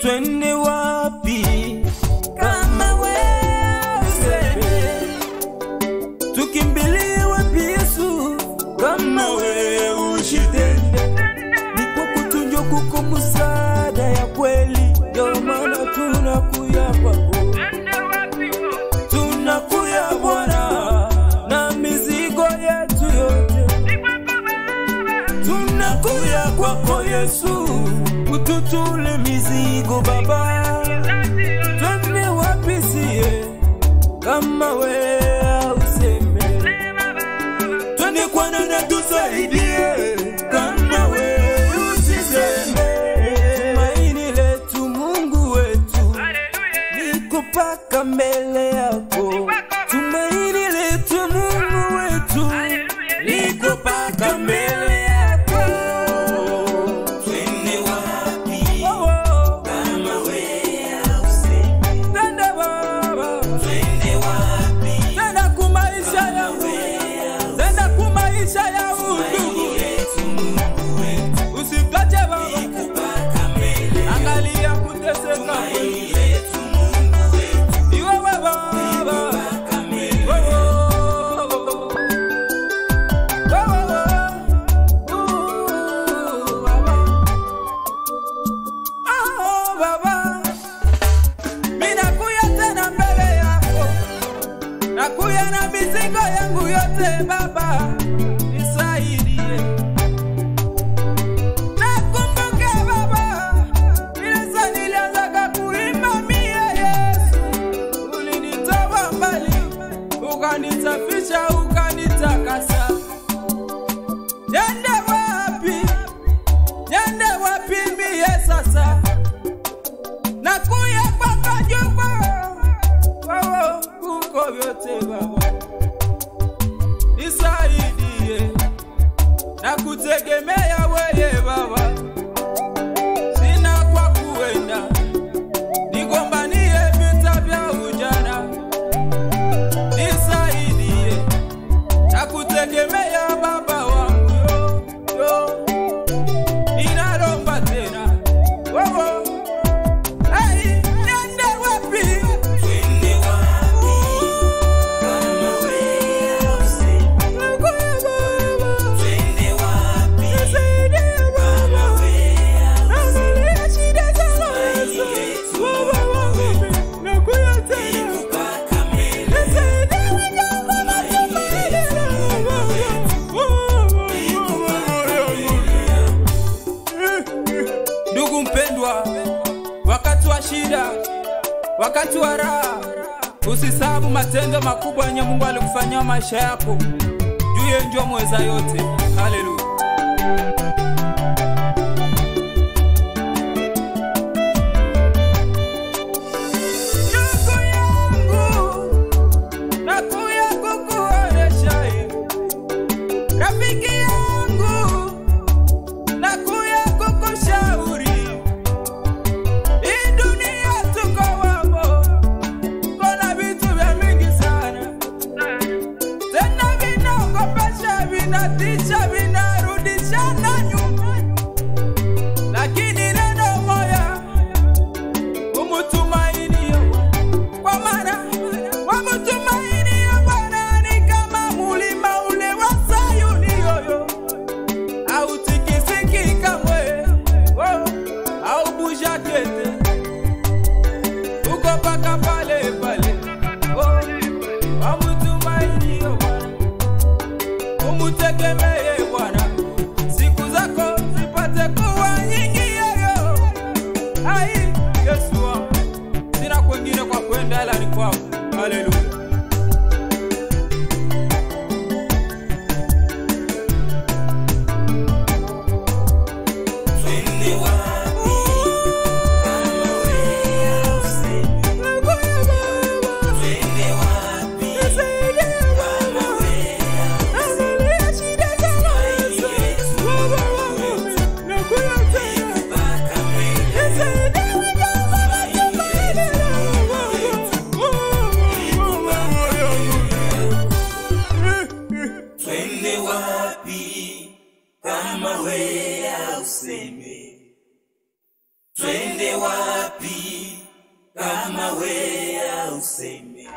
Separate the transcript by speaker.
Speaker 1: Twende wapi kama wewe useme? Tukimbilie wapi Yesu kama wewe ushitende? Niko kutunjo kuko msaada ya kweli, ndio maana tunakuya kwako. Tunakuya Bwana na mizigo yetu yote. Tunakuya kwako Yesu, ututule mizigo Baba. Twende wapi siye kama wewe useme? Twende kwa nani tusaidie kama wewe usiseme? Tumaini letu Mungu wetu liko paka mbele yako. Tumaini letu Mungu wetu liko paka mbele yako. Nakuya na mizigo yangu yote Baba, nisaidie. Nakumbuka Baba, nilisa nilianza kuimba mie Yesu. Ulinitoa mbali, ukanisafisha, ukanitakasa. Niende wapi mie sasa? Nakuya kwako Jehova, kuko vyote Baba, nisaidie. Nakutegemea wewe Baba, sina kwa kuenda, nigombanie vita vya ujana. Nisaidie, nakutegemea Baba wangu yo. Ninaromba tena ndugu mpendwa, wakati wa shida, wakati wa raha, usisahau matendo makubwa yenye Mungu alikufanyia maisha yako. Juu ndio mweza yote. Haleluya. Natisha vinarudisha na
Speaker 2: twende wapi kama wewe useme, twende wapi kama wewe angalia shida zangu mpaka mbele twende wapi kama wewe useme, twende wapi kama wewe useme.